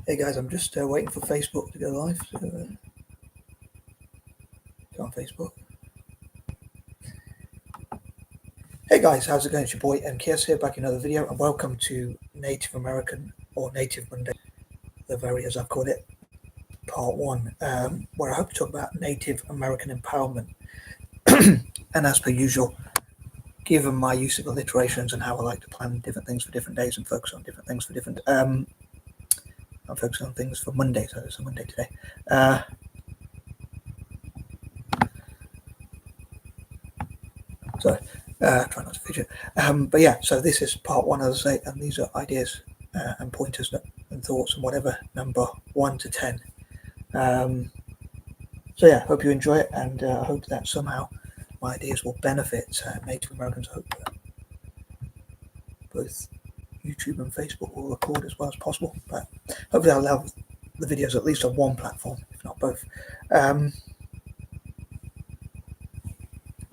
Hey guys, I'm just waiting for Facebook to go live. So, go on Facebook. Hey guys, how's it going? It's your boy M.K.S here, back in another video, and welcome to Native American or Native Monday, the very as I've called it, part one, where I hope to talk about Native American empowerment. And as per usual, given my use of alliterations and how I like to plan different things for different days and focus on different things for different, I'm focusing on things for Monday, so it's a Monday today. Sorry, try not to fidget. But yeah, so this is part one, as I say, and these are ideas and pointers and thoughts and whatever, number 1 to 10. So yeah, hope you enjoy it, and I hope that somehow my ideas will benefit Native Americans. I hope both YouTube and Facebook will record as well as possible, but hopefully I'll have the videos at least on one platform, if not both. But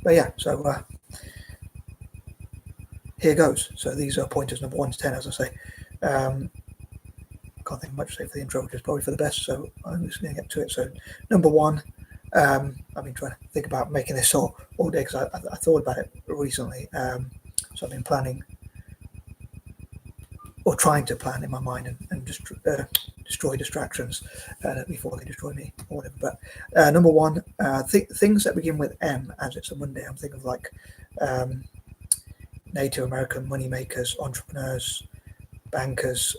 yeah, so here goes. So these are pointers number 1 to 10, as I say. Can't think of much to say for the intro, which is probably for the best, so I'm just going to get to it. So number 1, I've been trying to think about making this all day because I thought about it recently. So I've been planning or trying to plan in my mind and just destroy distractions before they destroy me or whatever. But number 1, things that begin with M, as it's a Monday. I'm thinking of like Native American money makers, entrepreneurs, bankers,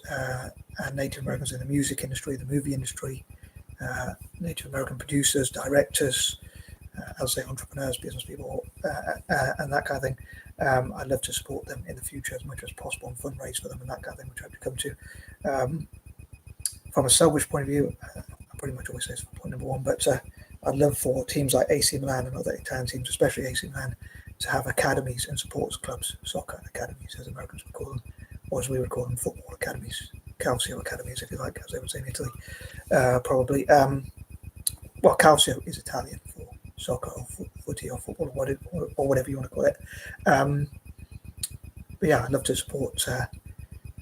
and Native Americans in the music industry, the movie industry, Native American producers, directors, I'll say entrepreneurs, business people, and that kind of thing. I'd love to support them in the future as much as possible and fundraise for them and that kind of thing, which I hope to come to. From a selfish point of view, I pretty much always say it's point number 1, but I'd love for teams like AC Milan and other Italian teams, especially AC Milan, to have academies and sports clubs, soccer academies, as Americans would call them, or as we would call them, football academies, calcio academies, if you like, as they would say in Italy, probably. Well, calcio is Italian for soccer or footy or football or whatever you want to call it. But yeah, I'd love to support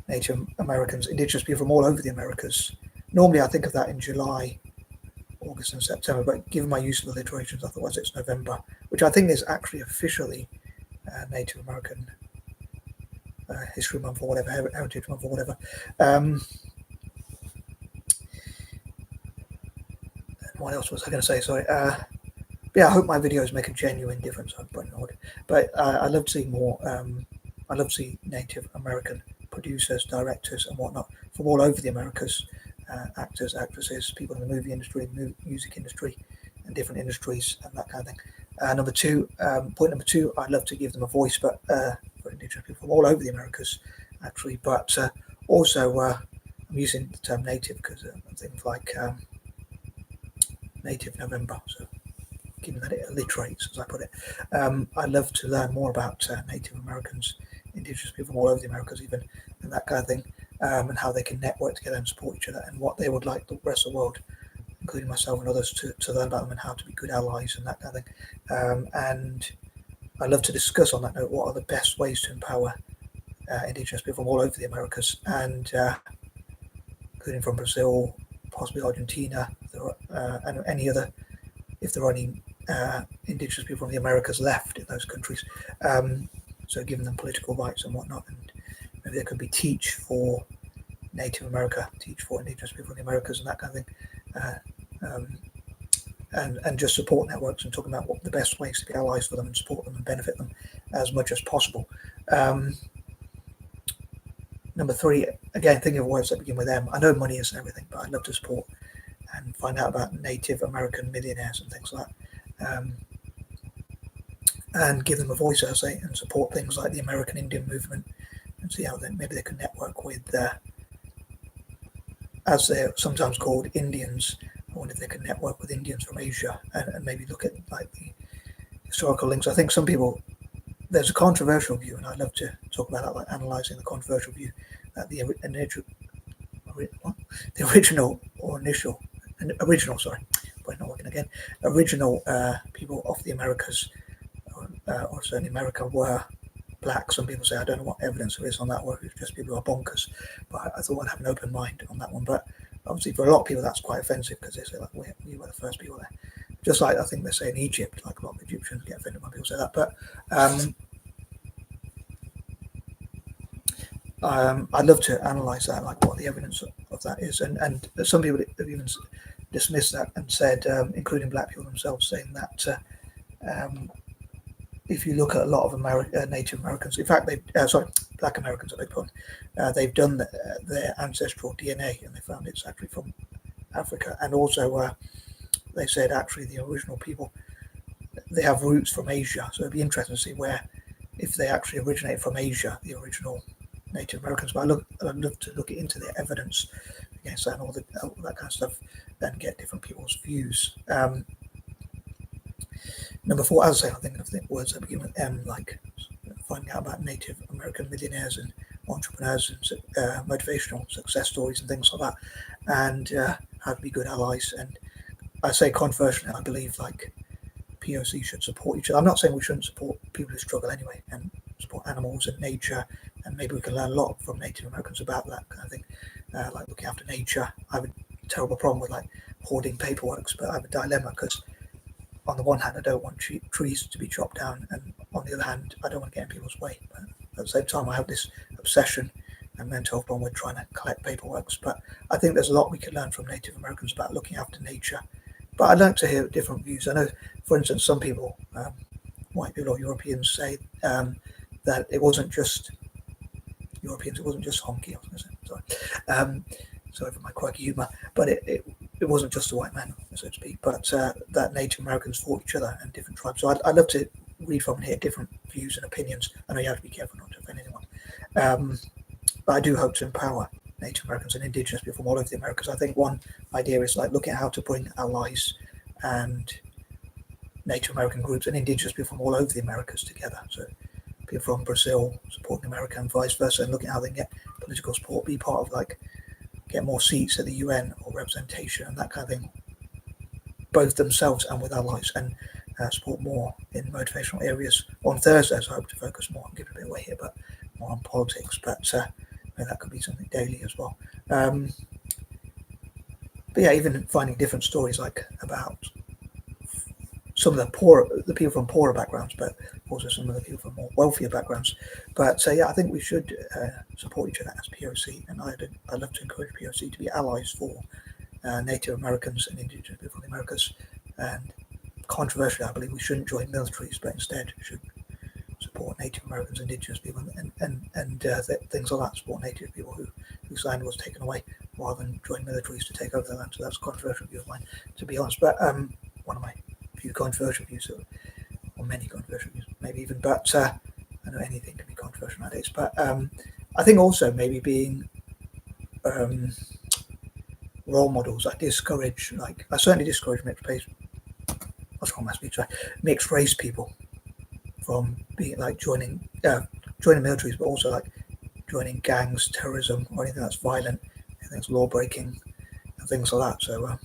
Native Americans, indigenous people from all over the Americas. Normally I think of that in July, August and September, but given my use of alliterations, otherwise it's November, which I think is actually officially Native American History Month or whatever, Heritage Month or whatever. What else was I going to say? Sorry. Yeah, I hope my videos make a genuine difference. But I'd love to see more. I'd love to see Native American producers, directors, and whatnot from all over the Americas, actors, actresses, people in the movie industry, music industry, and different industries, and that kind of thing. Number 2, point number 2, I'd love to give them a voice, but for indigenous people from all over the Americas, actually. But also, I'm using the term native because things like Native November, so given that it alliterates, as I put it. I'd love to learn more about Native Americans, indigenous people from all over the Americas even, and that kind of thing, and how they can network together and support each other, and what they would like the rest of the world, including myself and others, to learn about them and how to be good allies and that kind of thing. And I'd love to discuss on that note what are the best ways to empower indigenous people from all over the Americas, and including from Brazil, possibly Argentina, and any other, if there are any indigenous people from the Americas left in those countries. So giving them political rights and whatnot, and maybe there could be teach for Native America, teach for indigenous people from the Americas and that kind of thing. And just support networks and talking about what the best ways to be allies for them and support them and benefit them as much as possible. Number 3, again, thinking of words that begin with M. I know money isn't everything, but I'd love to support and find out about Native American millionaires and things like that. And give them a voice, as I say, and support things like the American Indian movement, and see how maybe they can network with, as they're sometimes called, Indians. I wonder if they can network with Indians from Asia and maybe look at like the historical links. I think some people, there's a controversial view, and I'd love to talk about that, like analysing the controversial view that the original people of the Americas, or certainly America, were black. Some people say, I don't know what evidence there is on that, or it's just people who are bonkers, but I thought I'd have an open mind on that one. But obviously for a lot of people that's quite offensive because they say like we were the first people there. Just like I think they say in Egypt, like a lot of Egyptians get offended when people say that. But I'd love to analyse that, like what the evidence of that is, and some people have even dismissed that and said, including black people themselves, saying that if you look at a lot of Native Americans, in fact, Black Americans, I beg your pardon, they've done their ancestral DNA and they found it's actually from Africa, and also they said actually the original people, they have roots from Asia, so it'd be interesting to see where, if they actually originate from Asia, the original Native Americans. But I'd love to look into the evidence against that and all that kind of stuff, and get different people's views. Number 4, as I say, I think of the words that begin with M, like finding out about Native American millionaires and entrepreneurs and motivational success stories and things like that, and how to be good allies. And I say controversially, I believe like POC should support each other. I'm not saying we shouldn't support people who struggle anyway, and support animals and nature, and maybe we can learn a lot from Native Americans about that kind of thing, like looking after nature. I have a terrible problem with like hoarding paperwork, but I have a dilemma because on the one hand, I don't want trees to be chopped down, and on the other hand, I don't want to get in people's way. But at the same time, I have this obsession and mental health problem with trying to collect paperwork. But I think there's a lot we can learn from Native Americans about looking after nature. But I'd like to hear different views. I know, for instance, some people, white people or Europeans, say that it wasn't just Europeans, it wasn't just honky. I was going to say, sorry. Sorry for my quirky humour, but it wasn't just the white man, so to speak, but that Native Americans fought each other and different tribes. So I'd love to read from and hear different views and opinions. I know you have to be careful not to offend anyone. But I do hope to empower Native Americans and Indigenous people from all over the Americas. I think one idea is like looking at how to bring allies and Native American groups and Indigenous people from all over the Americas together. So people from Brazil supporting America and vice versa, and looking at how they can get political support, be part of like, get more seats at the UN or representation and that kind of thing, both themselves and with allies, and support more in motivational areas. On Thursdays, I hope to focus more, I'm giving a bit away here, but more on politics, but maybe that could be something daily as well. But yeah, even finding different stories like about some of the people from poorer backgrounds, but also some of the people from more wealthier backgrounds. But yeah, I think we should support each other as POC, and I'd love to encourage POC to be allies for Native Americans and Indigenous people in the Americas. And controversially, I believe we shouldn't join militaries, but instead should support Native Americans, Indigenous people, and things like that. Support Native people whose land was taken away, rather than join militaries to take over their land. So that's a controversial view of mine, to be honest. But one of my few controversial views, or many controversial views, maybe even. But I know anything can be controversial nowadays. But I think also maybe being role models. I certainly discourage mixed race people from being like joining militaries, but also like joining gangs, terrorism, or anything that's violent, anything that's law breaking, and things like that. So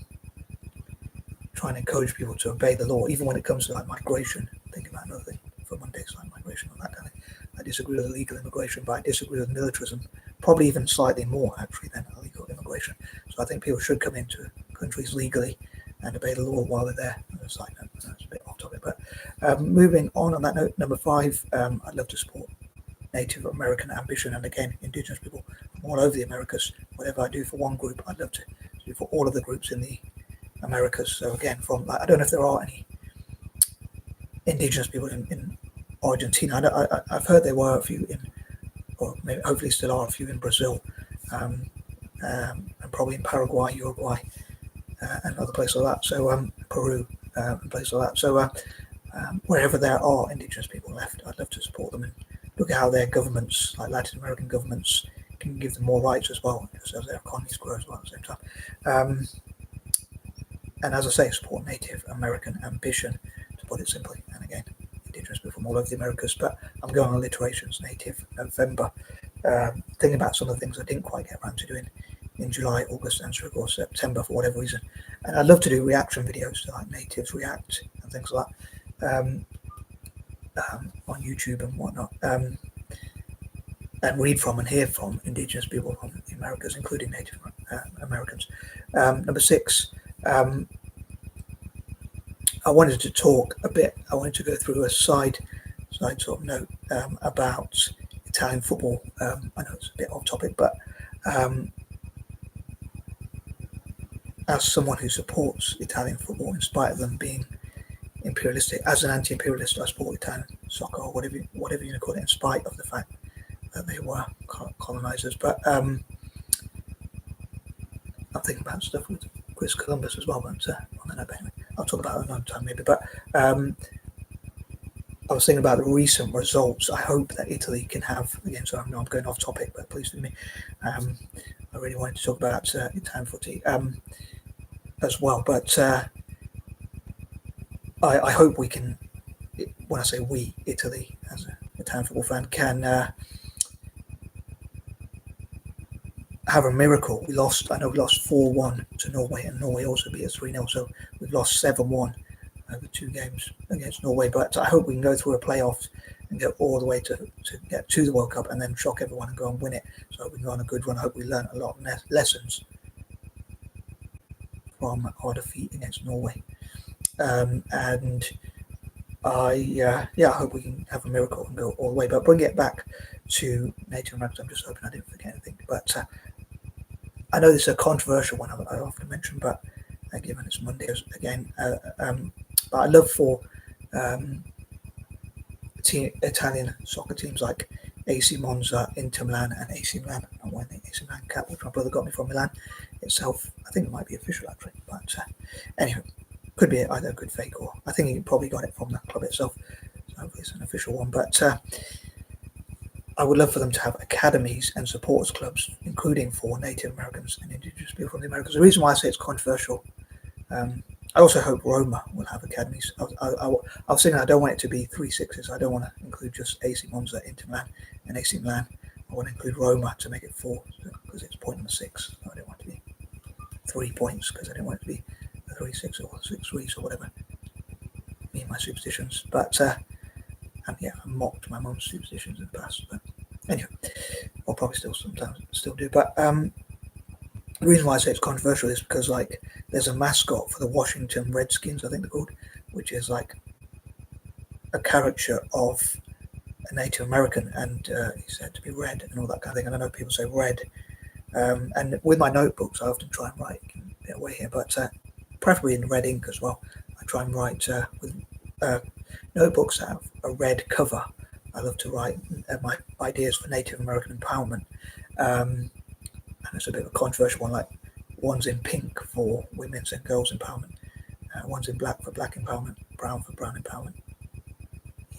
trying to encourage people to obey the law, even when it comes to like migration. Think about another thing for Mondays, like migration and that kind of thing. I disagree with illegal immigration, but I disagree with militarism, probably even slightly more actually than illegal immigration. So I think people should come into countries legally and obey the law while they're there. As a side note, that's a bit off topic, but moving on that note, number 5, I'd love to support Native American ambition, and again, Indigenous people from all over the Americas. Whatever I do for one group, I'd love to do for all of the groups in the Americas. So again, from I don't know if there are any Indigenous people in Argentina. I've heard there were a few in, or maybe hopefully still are a few in Brazil, and probably in Paraguay, Uruguay, and other places like that. So Peru, and places like that. So wherever there are Indigenous people left, I'd love to support them and look at how their governments, like Latin American governments, can give them more rights as well, just as their economies grow as well at the same time. And as I say, support Native American ambition, to put it simply. And again, Indigenous people from all over the Americas. But I'm going on alliterations, Native November. Thinking about some of the things I didn't quite get around to doing in July, August, and or September for whatever reason. And I'd love to do reaction videos to like natives react and things like that on YouTube and whatnot. And read from and hear from Indigenous people from the Americas, including Native Americans. Number 6, I wanted to talk a bit. I wanted to go through a side sort of note about Italian football. I know it's a bit off topic, but as someone who supports Italian football, in spite of them being imperialistic, as an anti-imperialist, I support Italian soccer, or whatever you want to call it, in spite of the fact that they were colonizers. But I'm thinking about stuff with Chris Columbus as well, but on that note, anyway, I'll talk about it another time maybe. But I was thinking about the recent results. I hope that Italy can have, again, so I know I'm going off topic, but please forgive me. I really wanted to talk about Italian footy as well, but I hope we can, when I say we, Italy, as an Italian football fan, can have a miracle. I know we lost 4-1 to Norway, and Norway also beat us 3-0, so we've lost 7-1 over 2 games against Norway. But I hope we can go through a playoffs and get all the way to get to the World Cup and then shock everyone and go and win it. So I hope we can go on a good run. I hope we learn a lot of lessons from our defeat against Norway. And I hope we can have a miracle and go all the way. But bring it back to Native Americans. I'm just hoping I didn't forget anything. But I know this is a controversial one, I often mention, but given it's Monday again, but I love for Italian soccer teams like AC Monza, Inter Milan, and AC Milan. I'm wearing the AC Milan cap, which my brother got me from Milan itself. I think it might be official actually, but anyway, could be either a good fake, or I think he probably got it from the club itself. So hopefully it's an official one. But I would love for them to have academies and supporters clubs, including for Native Americans and Indigenous people from the Americas. The reason why I say it's controversial, I also hope Roma will have academies. I was thinking I don't want it to be 3 6s. I don't want to include just AC Monza, Inter Milan, and AC Milan. I want to include Roma to make it 4, because it's point number 6. I don't want it to be 3 points, because I don't want it to be 3-6 or 6-3 or whatever. Me and my superstitions. But I mocked my mum's superstitions in the past. But anyway, I'll probably sometimes still do. But the reason why I say it's controversial is because there's a mascot for the Washington Redskins, I think they're called, which is like a caricature of a Native American, and he's said to be red and all that kind of thing. And I know people say red, and with my notebooks I often try and write a bit away here, but preferably in red ink as well. I try and write with notebooks that have a red cover. I love to write my ideas for Native American empowerment. And it's a bit of a controversial one, like one's in pink for women's and girls' empowerment, one's in black for black empowerment, brown for brown empowerment,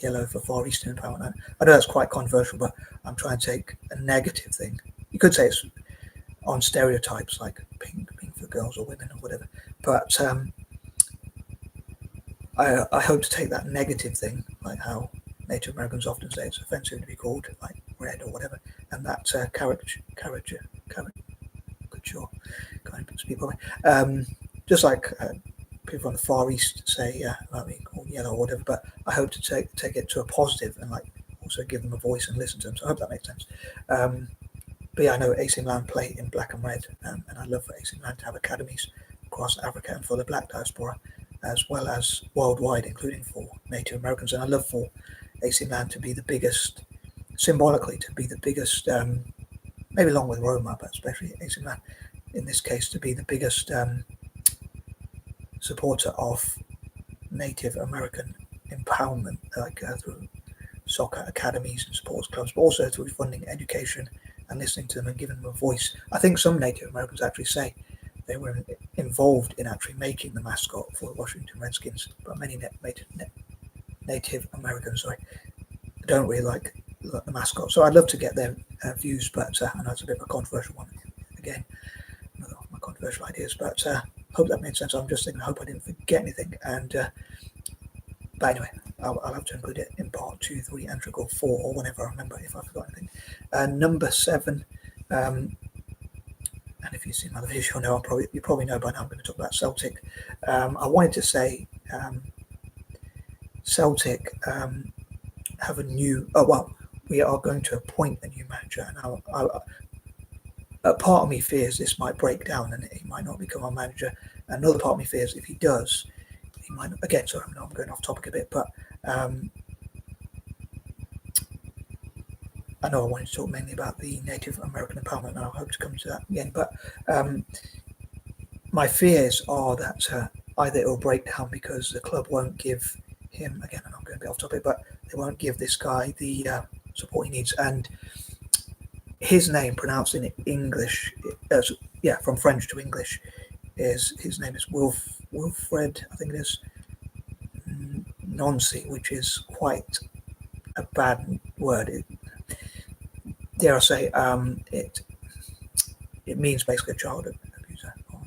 yellow for Far Eastern empowerment. I know that's quite controversial, but I'm trying to take a negative thing. You could say it's on stereotypes, like pink for girls or women or whatever, but I hope to take that negative thing, like how Native Americans often say it's offensive to be called like red or whatever, and that caricature, sure, can't even speak properly. Just like people from the Far East say about being called yellow or whatever, but I hope to take it to a positive and like also give them a voice and listen to them. So I hope that makes sense. But yeah, I know AC Milan play in black and red, and I'd love for AC Milan to have academies across Africa and for the black diaspora, as well as worldwide, including for Native Americans. And I'd love for AC Milan to be the biggest, symbolically, to be the biggest, maybe along with Roma, but especially AC Milan, in this case, to be the biggest supporter of Native American empowerment, like through soccer academies and sports clubs, but also through funding education and listening to them and giving them a voice. I think some Native Americans actually say they were involved in actually making the mascot for the Washington Redskins, but many Native Americans, don't really like the mascot. So I'd love to get their views, but I know it's a bit of a controversial one. Again, another of my controversial ideas, but hope that made sense. I'm just thinking, I hope I didn't forget anything. And but anyway, I'll have to include it in part 2, 3, and 4, or whenever I remember if I forgot anything. Number 7, and if you've seen my other videos, you'll know you probably know by now I'm going to talk about Celtic. I wanted to say Celtic have a new. We are going to appoint a new manager, and a part of me fears this might break down and he might not become our manager. Another part of me fears if he does, he might not, again. Sorry, I'm going off topic a bit, but I know I wanted to talk mainly about the Native American empowerment, and I hope to come to that again. But my fears are that either it will break down because the club won't give him, again, and I'm going to be off topic, but they won't give this guy the support he needs. And his name, pronounced in English, from French to English, his name is Wilfred, I think it is, Nancy, which is quite a bad word. Dare I say, it means basically a child abuser, or,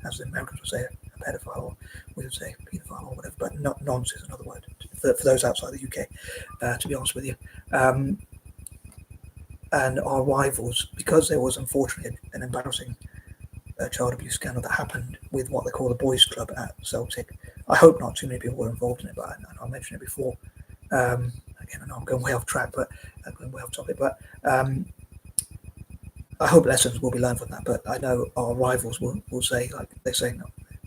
as the Americans would say, a pedophile, or we would say paedophile or whatever, but nonce is another word for those outside the UK, to be honest with you. And our rivals, because there was unfortunately an embarrassing child abuse scandal that happened with what they call the boys' club at Celtic. I hope not too many people were involved in it, but I mentioned it before. Again, I know I'm going way off track, but going way off topic. But I hope lessons will be learned from that. But I know our rivals will say, like they say, no,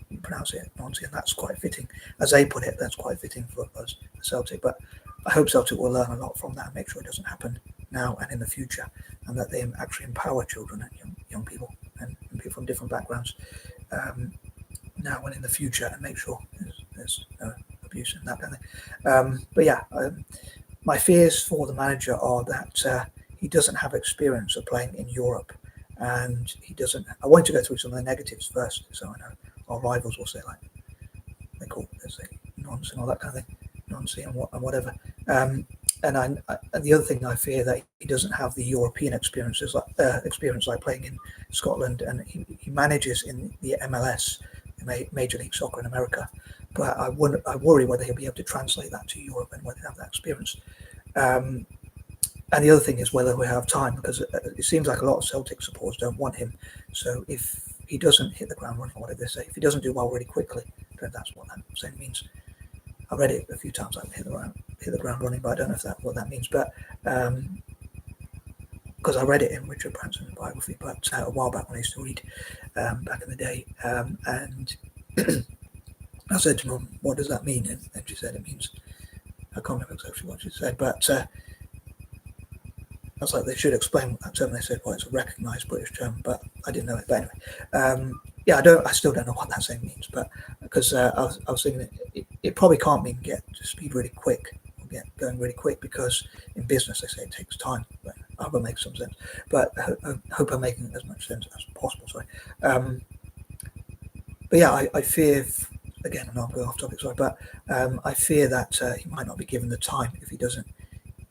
you pronounce it Nancy, and that's quite fitting. As they put it, that's quite fitting for us, Celtic. But I hope Celtic will learn a lot from that and make sure it doesn't happen now and in the future, and that they actually empower children and young people and people from different backgrounds now and in the future, and make sure there's no abuse and that kind of thing. But yeah, my fears for the manager are that he doesn't have experience of playing in Europe, and he doesn't. I want to go through some of the negatives first, so I know our rivals will say, like they call it, they say nonce and all that kind of thing, nonce and whatever. And the other thing I fear that he doesn't have the European experience like playing in Scotland, and he manages in the MLS, Major League Soccer in America. But I worry whether he'll be able to translate that to Europe and whether he'll have that experience. And the other thing is whether we have time, because it seems like a lot of Celtic supporters don't want him. So if he doesn't hit the ground running, or whatever they say, if he doesn't do well really quickly, then that's what that saying means. I read it a few times, like hit the ground running, but I don't know if what that means. But because I read it in Richard Branson's biography, but a while back when I used to read back in the day, and I said to Mum, "What does that mean?" And she said it means, I can't remember exactly what she said, but I was like, they should explain what that term. They said, well, it's a recognised British term, but I didn't know it. But anyway, I still don't know what that saying means, but because I was thinking it probably can't mean get to speed really quick or get going really quick, because in business they say it takes time. But I hope it makes some sense. But I hope I'm making as much sense as possible. Sorry. But yeah, I fear. Again, I'm not going off topic. Sorry, but I fear that he might not be given the time if he doesn't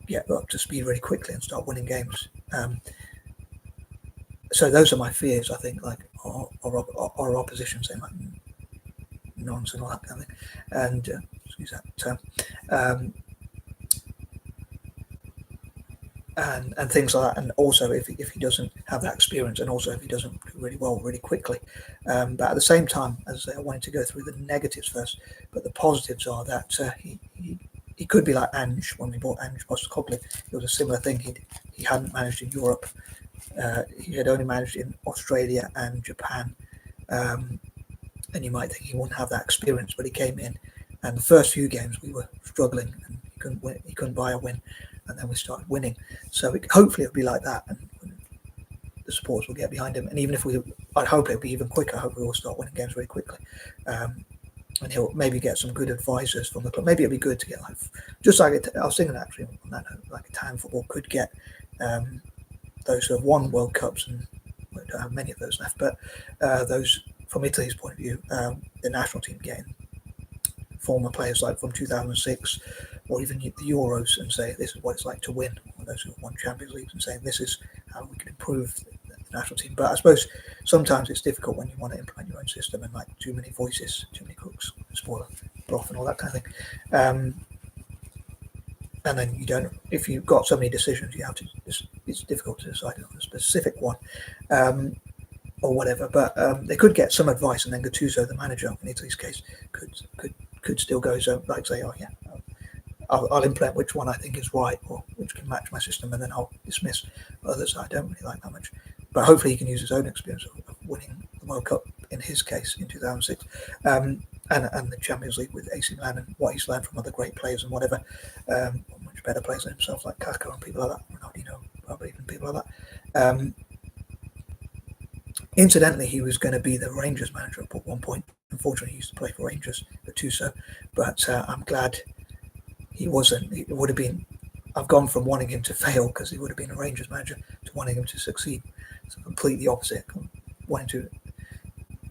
get up to speed really quickly and start winning games. So those are my fears. I think, like our opposition saying like nonsense and all that kind of thing, and excuse that term, and things like that. And also if he doesn't have that experience, and also if he doesn't do really well really quickly. But at the same time, as I wanted to go through the negatives first, but the positives are that he could be like Ange when we bought Ange Postecoglou. It was a similar thing. He hadn't managed in Europe. He had only managed in Australia and Japan. And you might think he wouldn't have that experience, but he came in, and the first few games we were struggling, and he couldn't buy a win, and then we started winning. So hopefully it'll be like that, and the supporters will get behind him. And even if I'd hope it'll be even quicker. I hope we will start winning games very quickly. And he'll maybe get some good advisors from the club. Maybe it'd be good to get just like I was thinking actually on that note, like Italian football could get those who have won World Cups, and we don't have many of those left, but those from Italy's point of view, the national team getting former players like from 2006 or even the Euros, and say this is what it's like to win, or those who have won Champions Leagues, and saying this is how we can improve the national team. But I suppose sometimes it's difficult when you want to implement your own system, and like too many voices, too many cooks, spoil broth and all that kind of thing. And then you don't, if you've got so many decisions, you have to, it's difficult to decide on a specific one, or whatever. But they could get some advice, and then Gattuso, the manager in Italy's case, could still go, so like say, oh yeah, I'll implement which one I think is right, or which can match my system, and then I'll dismiss others I don't really like that much. but hopefully he can use his own experience of winning the World Cup in his case in 2006, and the Champions League with AC Milan, and what he's learned from other great players and whatever, much better players than himself, like Kaká and people like that, Ronaldinho, probably even people like that. Incidentally, he was going to be the Rangers manager at one point. Unfortunately, he used to play for Rangers, Gattuso, but I'm glad he wasn't. It would have been. I've gone from wanting him to fail because he would have been a Rangers manager to wanting him to succeed. It's completely opposite. Wanting to,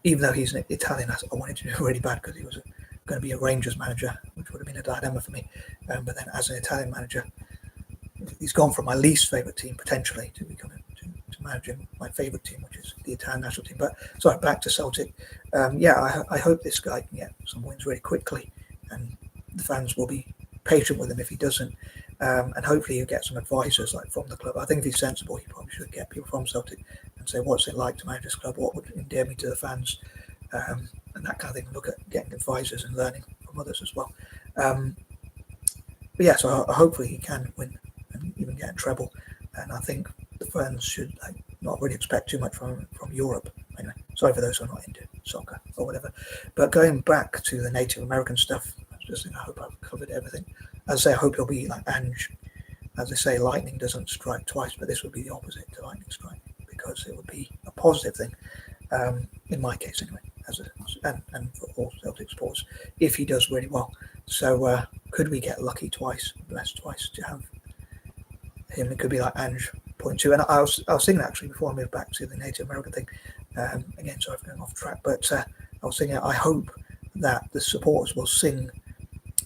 even though he's an Italian, I wanted to do really bad because he was going to be a Rangers manager, which would have been a dilemma for me. But then, as an Italian manager, he's gone from my least favourite team potentially to becoming to managing my favourite team, which is the Italian national team. But sorry, back to Celtic. I hope this guy can get some wins really quickly, and the fans will be patient with him if he doesn't. And hopefully he'll get some advisors like from the club. I think if he's sensible, he probably should get people from Celtic and say, what's it like to manage this club? What would endear me to the fans? And that kind of thing. Look at getting advisors and learning from others as well. But yeah, so hopefully he can win and even get a treble. And I think the fans should not really expect too much from Europe. Anyway, sorry for those who are not into soccer or whatever. But going back to the Native American stuff, I hope I've covered everything. As I say, I hope he'll be like Ange. As they say, lightning doesn't strike twice, but this would be the opposite to lightning strike, because it would be a positive thing, in my case anyway, and for all Celtic sports, if he does really well. So could we get lucky twice, blessed twice to have him? It could be like Ange 0.2. And I was thinking actually before I moved back to the Native American thing, again, sorry for going off track, but I was thinking I hope that the supporters will sing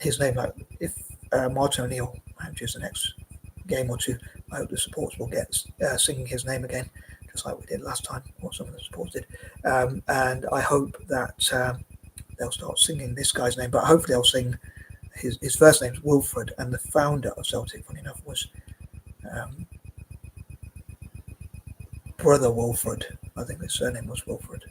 his name, like if Martin O'Neill manages the next game or two, I hope the supporters will get singing his name again, just like we did last time, or some of the supporters did. And I hope that they'll start singing this guy's name, but hopefully they'll sing his first name's Wilfred, and the founder of Celtic, funny enough, was Brother Wilfred. I think his surname was Wilfred.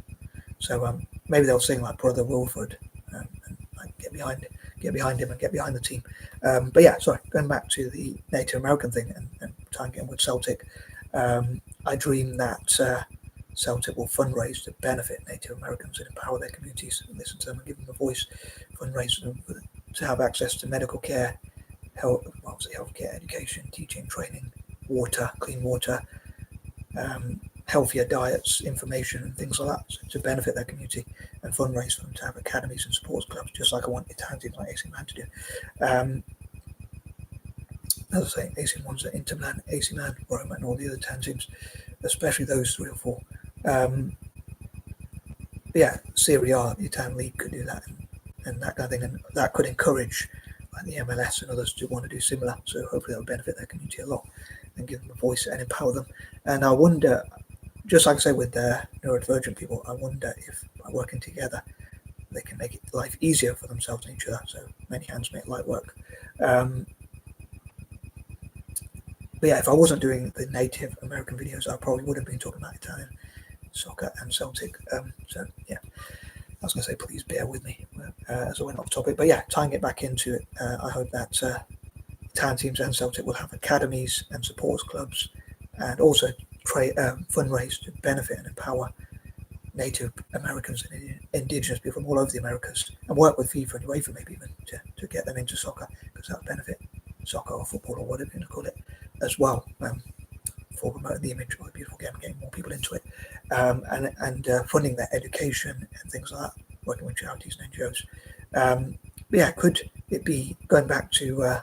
So maybe they'll sing like Brother Wilfred, and like get behind him and get behind the team. But yeah, sorry, going back to the Native American thing and tying it in with Celtic, I dream that Celtic will fundraise to benefit Native Americans and empower their communities, and listen to them and give them a voice, fundraise them to have access to medical care, healthcare, education, teaching, training, water, clean water, healthier diets, information, and things like that, to benefit their community, and fundraise for them to have academies and sports clubs, just like I want Italian teams like AC Milan to do. As I say, AC Milan's at Inter Milan, AC Milan, Roma, and all the other 10 teams, especially those 3 or 4. Yeah, Serie A, the Italian league, could do that, and that kind of thing, and that could encourage like the MLS and others to want to do similar. So hopefully that'll benefit their community a lot and give them a voice and empower them. And I wonder, just like I say with neurodivergent people, I wonder if by working together they can make life easier for themselves and each other. So many hands make light work. But yeah, if I wasn't doing the Native American videos, I probably would have been talking about Italian soccer and Celtic. So yeah, I was going to say, please bear with me as I went off topic. But yeah, tying it back into it, I hope that Italian teams and Celtic will have academies and supporters clubs, and also fundraise to benefit and empower Native Americans and Indigenous people from all over the Americas, and work with FIFA and UEFA maybe even to get them into soccer, because that will benefit soccer or football or whatever you want to call it as well, for promoting the image of the beautiful game, getting more people into it, and funding their education and things like that, working with charities and NGOs. But yeah, could it be going back to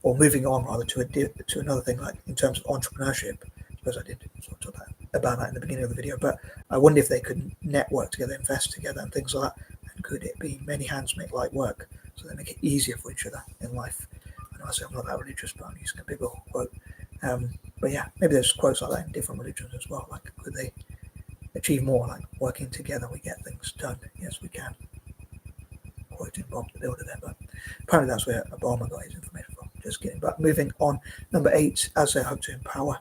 or moving on rather to another thing, like in terms of entrepreneurship? Because I did sort of talk about that in the beginning of the video, but I wonder if they could network together, invest together, and things like that. And could it be many hands make light work, so they make it easier for each other in life? I know I say I'm not that religious, but I'm using a big old quote. But yeah, maybe there's quotes like that in different religions as well. Like, could they achieve more? Like, working together, we get things done. Yes, we can. Quoting Bob the Builder there, but apparently that's where Obama got his information from. Just kidding. But moving on, number 8, as they hope to empower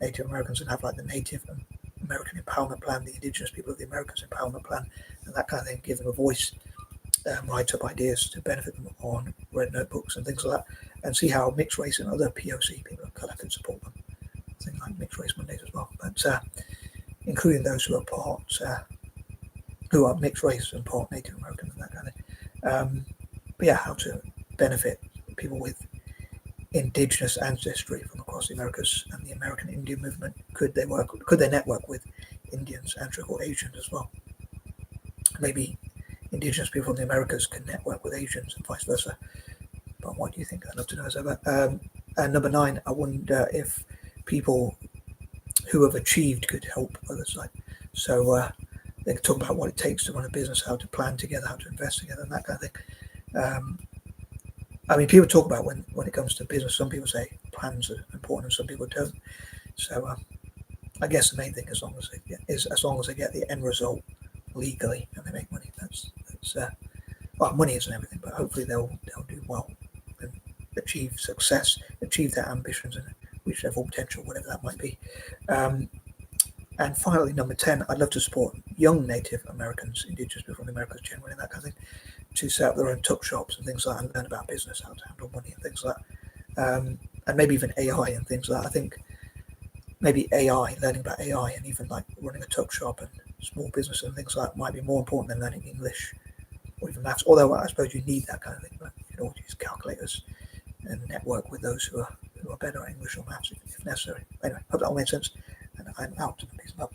Native Americans and have like the Native American Empowerment Plan, the Indigenous People of the Americas Empowerment Plan, and that kind of thing, give them a voice, write up ideas to benefit them on red notebooks and things like that, and see how mixed race and other POC people of colour can support them. Things like Mixed Race Mondays as well. But including those who are mixed race and part Native American and that kind of thing. But yeah, how to benefit people with indigenous ancestry from across the Americas and the American Indian movement. Could they network with Indians and Asians as well? Maybe indigenous people from the Americas can network with Asians and vice versa. But what do you think? I'd love to know about. And number 9, I wonder if people who have achieved could help others. They could talk about what it takes to run a business, how to plan together, how to invest together, and that kind of thing. People talk about when it comes to business, some people say plans are important and some people don't. So I guess the main thing, as long as they get the end result legally and they make money, that's money isn't everything, but hopefully they'll do well and achieve success, achieve their ambitions, and reach their full potential, whatever that might be. And finally, number 10, I'd love to support young Native Americans, indigenous people from the Americas generally, and that kind of thing, to set up their own tuck shops and things like that, and learn about business, how to handle money and things like that. And maybe even AI and things like that. I think maybe learning about AI and even like running a tuck shop and small business and things like that might be more important than learning English or even maths, although I suppose you need that kind of thing, but you can always use calculators and network with those who are better at English or maths if necessary. Anyway, hope that all made sense, and I'm out. Peace and love.